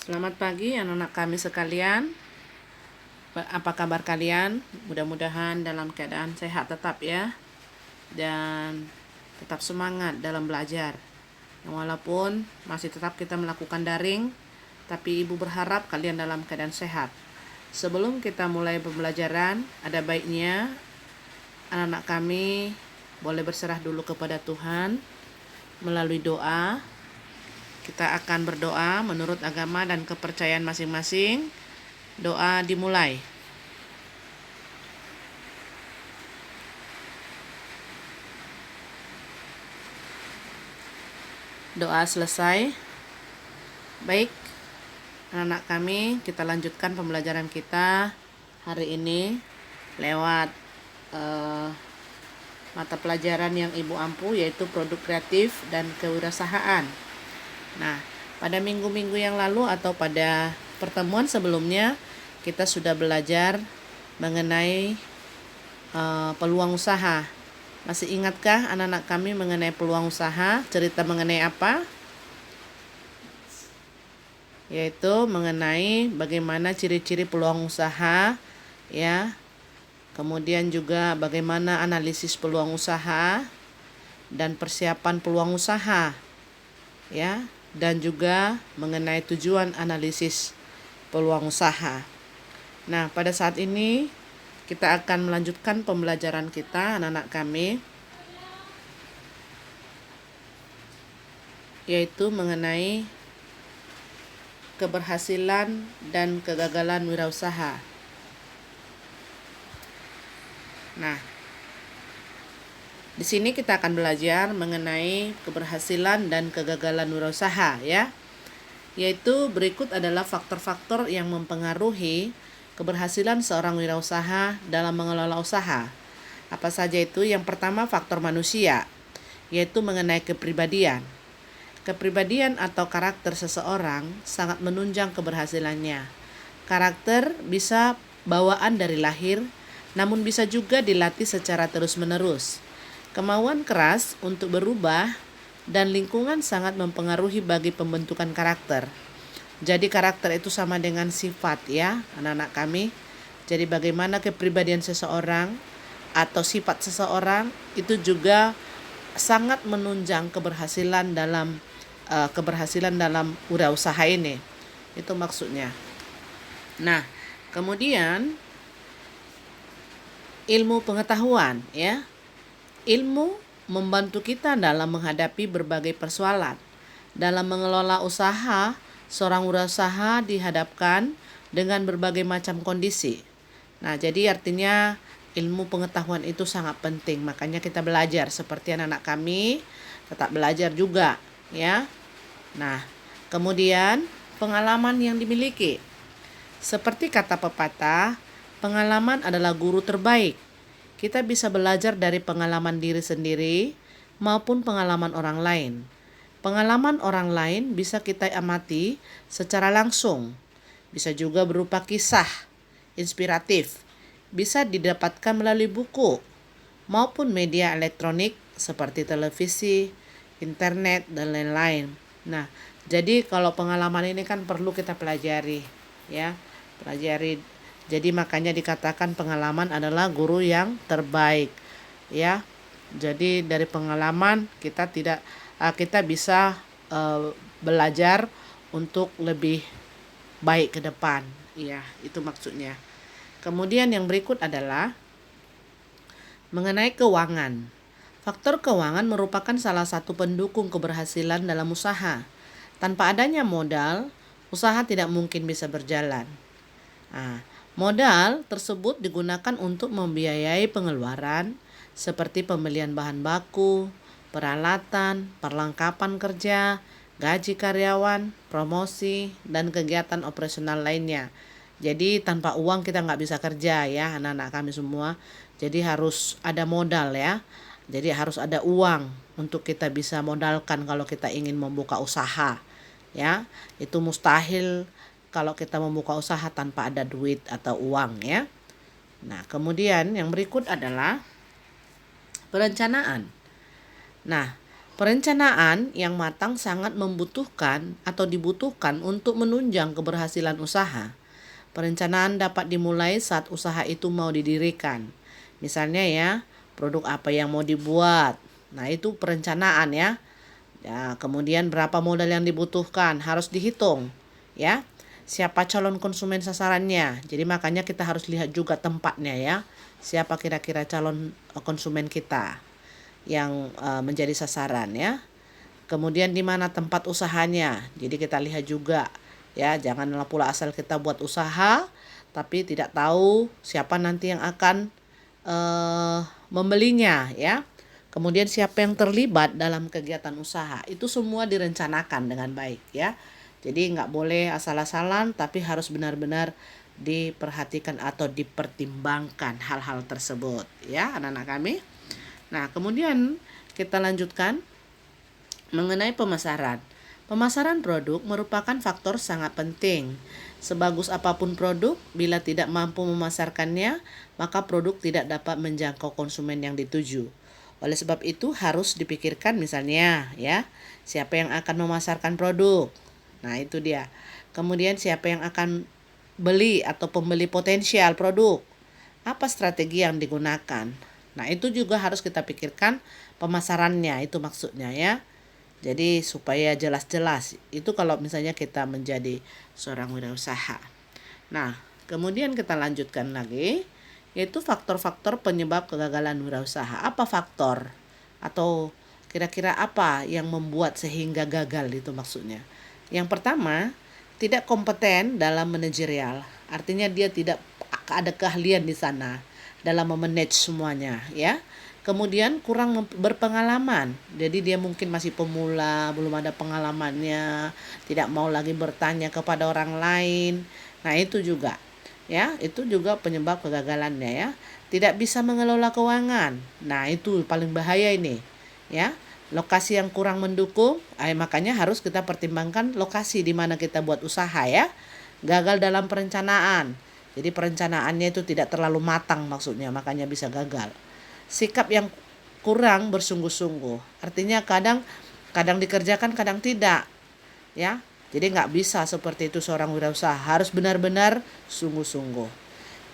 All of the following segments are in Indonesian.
Selamat pagi anak-anak kami sekalian. Apa kabar kalian? Mudah-mudahan dalam keadaan sehat tetap ya. Dan tetap semangat dalam belajar. Walaupun masih tetap kita melakukan daring, tapi Ibu berharap kalian dalam keadaan sehat. Sebelum kita mulai pembelajaran, ada baiknya anak-anak kami boleh berserah dulu kepada Tuhan melalui doa. Kita akan berdoa menurut agama dan kepercayaan masing-masing. Doa dimulai. Doa selesai. Baik, anak-anak kami, kita lanjutkan pembelajaran kita hari ini lewat mata pelajaran yang Ibu ampu, yaitu produk kreatif dan kewirausahaan. Nah, pada minggu-minggu yang lalu atau pada pertemuan sebelumnya kita sudah belajar mengenai peluang usaha. Masih ingatkah anak-anak kami mengenai peluang usaha? Cerita mengenai apa? Yaitu mengenai bagaimana ciri-ciri peluang usaha, ya. Kemudian juga bagaimana analisis peluang usaha dan persiapan peluang usaha, ya. Dan juga mengenai tujuan analisis peluang usaha. Nah, pada saat ini kita akan melanjutkan pembelajaran kita anak-anak kami, yaitu mengenai keberhasilan dan kegagalan wirausaha. Nah, di sini kita akan belajar mengenai keberhasilan dan kegagalan wirausaha, ya. Yaitu berikut adalah faktor-faktor yang mempengaruhi keberhasilan seorang wirausaha dalam mengelola usaha. Apa saja itu? Yang pertama, faktor manusia, yaitu mengenai kepribadian. Kepribadian atau karakter seseorang sangat menunjang keberhasilannya. Karakter bisa bawaan dari lahir, namun bisa juga dilatih secara terus-menerus. Kemauan keras untuk berubah dan lingkungan sangat mempengaruhi bagi pembentukan karakter. Jadi karakter itu sama dengan sifat, ya anak-anak kami. Jadi bagaimana kepribadian seseorang atau sifat seseorang itu juga sangat menunjang keberhasilan dalam wirausaha ini. Itu maksudnya. Nah, kemudian ilmu pengetahuan, ya. Ilmu membantu kita dalam menghadapi berbagai persoalan. Dalam mengelola usaha, seorang wirausaha dihadapkan dengan berbagai macam kondisi. Nah, jadi artinya ilmu pengetahuan itu sangat penting. Makanya kita belajar seperti anak-anak kami tetap belajar juga, ya. Nah, kemudian pengalaman yang dimiliki. Seperti kata pepatah, pengalaman adalah guru terbaik. Kita bisa belajar dari pengalaman diri sendiri maupun pengalaman orang lain. Pengalaman orang lain bisa kita amati secara langsung. Bisa juga berupa kisah inspiratif. Bisa didapatkan melalui buku maupun media elektronik seperti televisi, internet, dan lain-lain. Nah, jadi kalau pengalaman ini kan perlu kita pelajari, ya. Pelajari. Jadi makanya dikatakan pengalaman adalah guru yang terbaik, ya. Jadi dari pengalaman kita bisa belajar untuk lebih baik ke depan, ya. Itu maksudnya. Kemudian yang berikut adalah mengenai keuangan. Faktor keuangan merupakan salah satu pendukung keberhasilan dalam usaha. Tanpa adanya modal, usaha tidak mungkin bisa berjalan. Nah, modal tersebut digunakan untuk membiayai pengeluaran seperti pembelian bahan baku, peralatan, perlengkapan kerja, gaji karyawan, promosi, dan kegiatan operasional lainnya. Jadi tanpa uang kita nggak bisa kerja, ya anak-anak kami semua. Jadi harus ada modal, ya. Jadi harus ada uang untuk kita bisa modalkan kalau kita ingin membuka usaha, ya. Itu mustahil kalau kita membuka usaha tanpa ada duit atau uang, ya. Nah, kemudian yang berikut adalah perencanaan. Nah, Perencanaan yang matang sangat membutuhkan atau dibutuhkan untuk menunjang keberhasilan usaha. Perencanaan dapat dimulai saat usaha itu mau didirikan. Misalnya ya, produk apa yang mau dibuat. Nah, itu perencanaan ya. Ya, kemudian berapa modal yang dibutuhkan harus dihitung ya. Siapa calon konsumen sasarannya. Jadi makanya kita harus lihat juga tempatnya ya. Siapa kira-kira calon konsumen kita yang menjadi sasaran ya. Kemudian di mana tempat usahanya. Jadi kita lihat juga ya, janganlah pula asal kita buat usaha tapi tidak tahu siapa nanti yang akan membelinya ya. Kemudian siapa yang terlibat dalam kegiatan usaha. Itu semua direncanakan dengan baik ya. Jadi nggak boleh asal-asalan tapi harus benar-benar diperhatikan atau dipertimbangkan hal-hal tersebut ya anak-anak kami. Nah, kemudian kita lanjutkan mengenai pemasaran. Pemasaran produk merupakan faktor sangat penting. Sebagus apapun produk, bila tidak mampu memasarkannya, maka produk tidak dapat menjangkau konsumen yang dituju. Oleh sebab itu harus dipikirkan misalnya ya, siapa yang akan memasarkan produk. Nah, itu dia. Kemudian siapa yang akan beli atau pembeli potensial produk. Apa strategi yang digunakan? Nah, itu juga harus kita pikirkan pemasarannya, itu maksudnya ya. Jadi supaya jelas-jelas. Itu kalau misalnya kita menjadi seorang wirausaha. Nah, kemudian kita lanjutkan lagi, yaitu faktor-faktor penyebab kegagalan wirausaha. Apa faktor? Atau kira-kira apa yang membuat sehingga gagal itu maksudnya? Yang pertama, tidak kompeten dalam manajerial. Artinya dia tidak ada keahlian di sana dalam memanage semuanya ya. Kemudian kurang berpengalaman. Jadi dia mungkin masih pemula, belum ada pengalamannya, tidak mau lagi bertanya kepada orang lain. Nah, itu juga ya, itu juga penyebab kegagalannya ya. Tidak bisa mengelola keuangan. Nah, itu paling bahaya ini ya. Lokasi yang kurang mendukung, makanya harus kita pertimbangkan lokasi di mana kita buat usaha ya. Gagal dalam perencanaan. Jadi perencanaannya itu tidak terlalu matang maksudnya, makanya bisa gagal. Sikap yang kurang bersungguh-sungguh. Artinya kadang dikerjakan, kadang tidak. Ya. Jadi nggak bisa seperti itu seorang wirausaha, harus benar-benar sungguh-sungguh.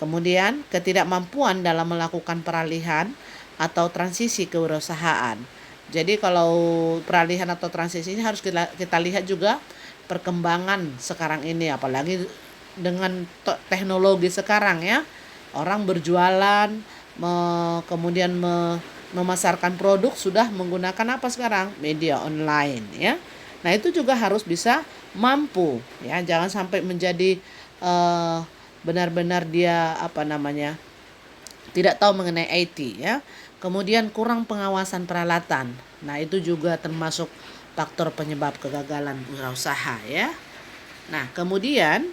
Kemudian ketidakmampuan dalam melakukan peralihan atau transisi kewirausahaan. Jadi kalau peralihan atau transisi ini harus kita lihat juga perkembangan sekarang ini, apalagi dengan teknologi sekarang ya. Orang berjualan, kemudian memasarkan produk sudah menggunakan apa sekarang? Media online ya. Nah, itu juga harus bisa mampu ya, jangan sampai menjadi benar-benar dia tidak tahu mengenai IT ya. Kemudian kurang pengawasan peralatan. Nah, itu juga termasuk faktor penyebab kegagalan usaha ya. Nah, kemudian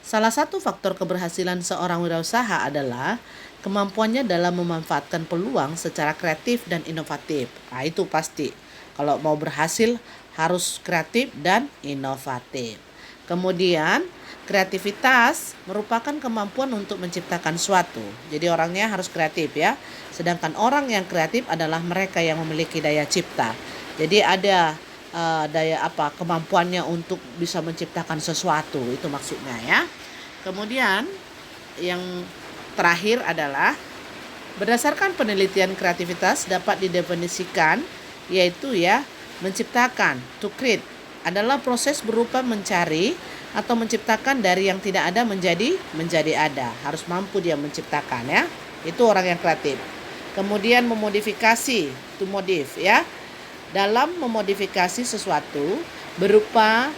salah satu faktor keberhasilan seorang wirausaha adalah kemampuannya dalam memanfaatkan peluang secara kreatif dan inovatif. Nah, itu pasti. Kalau mau berhasil harus kreatif dan inovatif. Kemudian kreativitas merupakan kemampuan untuk menciptakan suatu. Jadi orangnya harus kreatif ya. Sedangkan orang yang kreatif adalah mereka yang memiliki daya cipta. Jadi ada kemampuannya untuk bisa menciptakan sesuatu, itu maksudnya ya. Kemudian yang terakhir adalah berdasarkan penelitian kreativitas dapat didefinisikan yaitu ya, menciptakan, to create adalah proses berupa mencari atau menciptakan dari yang tidak ada menjadi ada. Harus mampu dia menciptakan ya. Itu orang yang kreatif. Kemudian memodifikasi, to modif ya. Dalam memodifikasi sesuatu berupa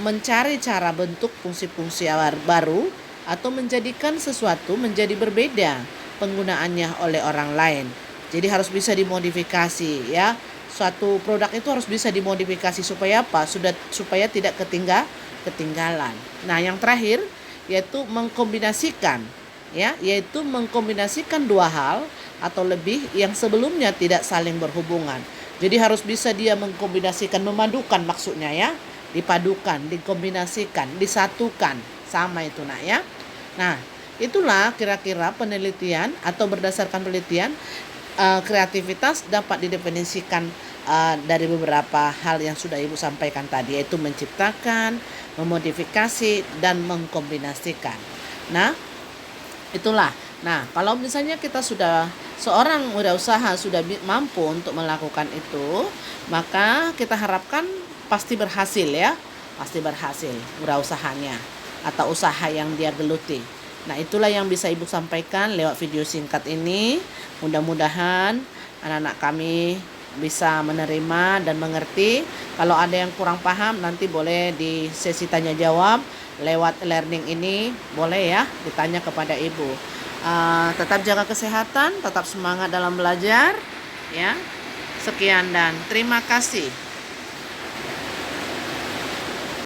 mencari cara bentuk fungsi-fungsi baru atau menjadikan sesuatu menjadi berbeda penggunaannya oleh orang lain. Jadi harus bisa dimodifikasi ya. Suatu produk itu harus bisa dimodifikasi supaya apa? Supaya tidak ketinggalan. Nah, yang terakhir yaitu mengkombinasikan ya, yaitu mengkombinasikan dua hal atau lebih yang sebelumnya tidak saling berhubungan. Jadi harus bisa dia mengkombinasikan, memadukan maksudnya ya, dipadukan, dikombinasikan, disatukan, sama itu nak ya. Nah, itulah kira-kira penelitian atau berdasarkan penelitian kreativitas dapat didefinisikan dari beberapa hal yang sudah Ibu sampaikan tadi, yaitu menciptakan, memodifikasi, dan mengkombinasikan. Nah, itulah. Nah, kalau misalnya kita sudah seorang wirausaha sudah mampu untuk melakukan itu, maka kita harapkan pasti berhasil ya. Pasti berhasil wirausahanya atau usaha yang dia geluti. Nah, itulah yang bisa Ibu sampaikan lewat video singkat ini. Mudah-mudahan anak-anak kami bisa menerima dan mengerti. Kalau ada yang kurang paham, nanti boleh di sesi tanya jawab lewat learning ini, boleh ya ditanya kepada Ibu. Tetap jaga kesehatan, tetap semangat dalam belajar ya. Sekian dan terima kasih.